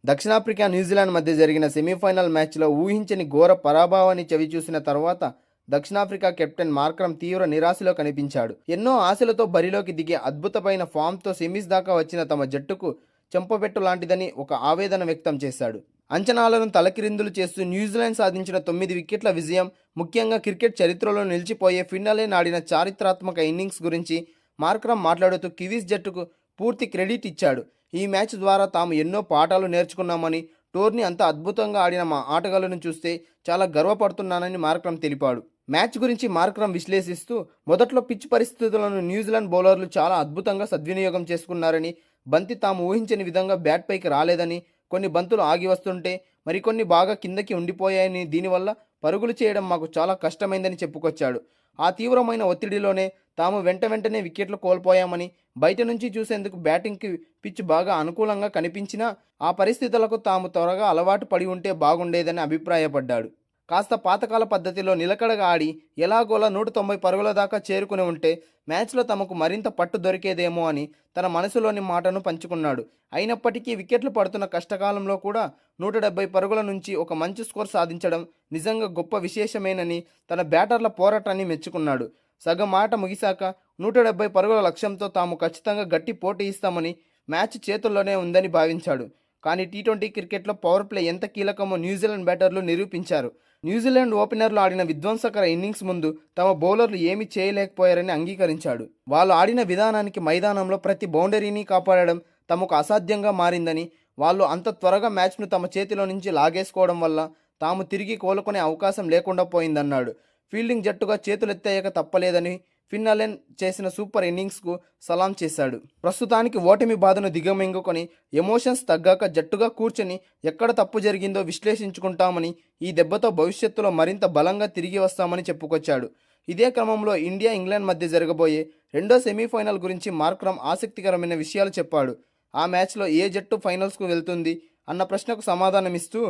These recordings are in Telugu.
దక్షిణాఫ్రికా, న్యూజిలాండ్ మధ్య జరిగిన సెమీఫైనల్ మ్యాచ్లో ఊహించని ఘోర పరాభవాన్ని చవిచూసిన తర్వాత దక్షిణాఫ్రికా కెప్టెన్ మార్క్రమ్ తీవ్ర నిరాశలో కనిపించాడు. ఎన్నో ఆశలతో బరిలోకి దిగి అద్భుతమైన ఫామ్తో సెమీస్ దాకా వచ్చిన తమ జట్టుకు చెంపపెట్టు లాంటిదని ఒక ఆవేదన వ్యక్తం చేశాడు. అంచనాలను తలకిరిందులు చేస్తూ న్యూజిలాండ్ సాధించిన 9 వికెట్ల విజయం, ముఖ్యంగా క్రికెట్ చరిత్రలో నిలిచిపోయే ఫిన్నలే నాడిన చారిత్రాత్మక ఇన్నింగ్స్ గురించి మార్క్రమ్ మాట్లాడుతూ కివీస్ జట్టుకు పూర్తి క్రెడిట్ ఇచ్చాడు. ఈ మ్యాచ్ ద్వారా తాము ఎన్నో పాఠాలు నేర్చుకున్నామని, టోర్నీ అంత అద్భుతంగా ఆడిన మా ఆటగాళ్లను చూస్తే చాలా గర్వపడుతున్నానని మార్క్రమ్ తెలిపాడు. మ్యాచ్ గురించి మార్క్రమ్ విశ్లేషిస్తూ, మొదట్లో పిచ్ పరిస్థితులను న్యూజిలాండ్ బౌలర్లు చాలా అద్భుతంగా సద్వినియోగం చేసుకున్నారని, బంతి తాము ఊహించని విధంగా బ్యాట్ పైకి రాలేదని, కొన్ని బంతులు ఆగి వస్తుంటే మరికొన్ని బాగా కిందకి ఉండిపోయాయని, దీనివల్ల పరుగులు చేయడం మాకు చాలా కష్టమైందని చెప్పుకొచ్చాడు. ఆ తీవ్రమైన ఒత్తిడిలోనే తాము వెంటనే వికెట్లు కోల్పోయామని, బయట నుంచి చూసేందుకు బ్యాటింగ్కి పిచ్ బాగా అనుకూలంగా కనిపించినా ఆ పరిస్థితులకు తాము త్వరగా అలవాటు పడి ఉంటే బాగుండేదని అభిప్రాయపడ్డాడు. కాస్త పాతకాల పద్ధతిలో నిలకడగా ఆడి ఎలాగోలా 190 పరుగుల దాకా చేరుకుని ఉంటే మ్యాచ్లో తమకు మరింత పట్టు దొరికేదేమో అని తన మనసులోని మాటను పంచుకున్నాడు. అయినప్పటికీ వికెట్లు పడుతున్న కష్టకాలంలో కూడా 170 పరుగుల నుంచి ఒక మంచి స్కోర్ సాధించడం నిజంగా గొప్ప విశేషమేనని తన బ్యాటర్ల పోరాటాన్ని మెచ్చుకున్నాడు. సగం ఆట ముగిశాక 170 పరుగుల లక్ష్యంతో తాము ఖచ్చితంగా గట్టి పోటీ ఇస్తామని, మ్యాచ్ చేతుల్లోనే ఉందని భావించాడు. కానీ టీ20 క్రికెట్లో పవర్ ప్లే ఎంత కీలకమో న్యూజిలాండ్ బ్యాటర్లు నిరూపించారు. న్యూజిలాండ్ ఓపెనర్లు ఆడిన విధ్వంసకర ఇన్నింగ్స్ ముందు తమ బౌలర్లు ఏమీ చేయలేకపోయారని అంగీకరించాడు. వాళ్ళు ఆడిన విధానానికి మైదానంలో ప్రతి బౌండరీని కాపాడడం తమకు అసాధ్యంగా మారిందని, వాళ్ళు అంత త్వరగా మ్యాచ్ను తమ చేతిలో నుంచి లాగేసుకోవడం వల్ల తాము తిరిగి కోలుకునే అవకాశం లేకుండా పోయిందన్నాడు. ఫీల్డింగ్ జట్టుగా చేతులెత్తేయక తప్పలేదని ఫిన్ అలెన్ చేసిన సూపర్ ఇన్నింగ్స్కు సలాం చేశాడు. ప్రస్తుతానికి ఓటమి బాధను దిగమింగుకొని ఎమోషన్స్ తగ్గాక జట్టుగా కూర్చొని ఎక్కడ తప్పు జరిగిందో విశ్లేషించుకుంటామని, ఈ దెబ్బతో భవిష్యత్తులో మరింత బలంగా తిరిగి వస్తామని చెప్పుకొచ్చాడు. ఇదే క్రమంలో ఇండియా, ఇంగ్లాండ్ మధ్య జరగబోయే రెండో సెమీఫైనల్ గురించి మార్క్రమ్ ఆసక్తికరమైన విషయాలు చెప్పాడు. ఆ మ్యాచ్లో ఏ జట్టు ఫైనల్స్కు వెళ్తుంది అన్న ప్రశ్నకు సమాధానమిస్తూ,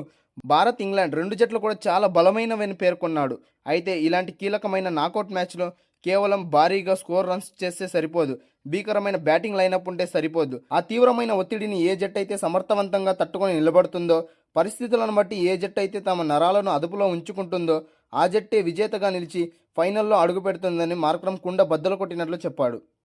భారత్, ఇంగ్లాండ్ రెండు జట్లు కూడా చాలా బలమైనవని పేర్కొన్నాడు. అయితే ఇలాంటి కీలకమైన నాకౌట్ మ్యాచ్లో కేవలం భారీగా స్కోర్ రన్స్ చేస్తే సరిపోదు, భీకరమైన బ్యాటింగ్ లైనప్ ఉంటే సరిపోదు. ఆ తీవ్రమైన ఒత్తిడిని ఏ జట్టు అయితే సమర్థవంతంగా తట్టుకొని నిలబడుతుందో, పరిస్థితులను బట్టి ఏ జట్టు అయితే తమ నరాలను అదుపులో ఉంచుకుంటుందో ఆ జట్టే విజేతగా నిలిచి ఫైనల్లో అడుగుపెడుతుందని మార్క్రమ్ కుండ బద్దలు కొట్టినట్లు చెప్పాడు.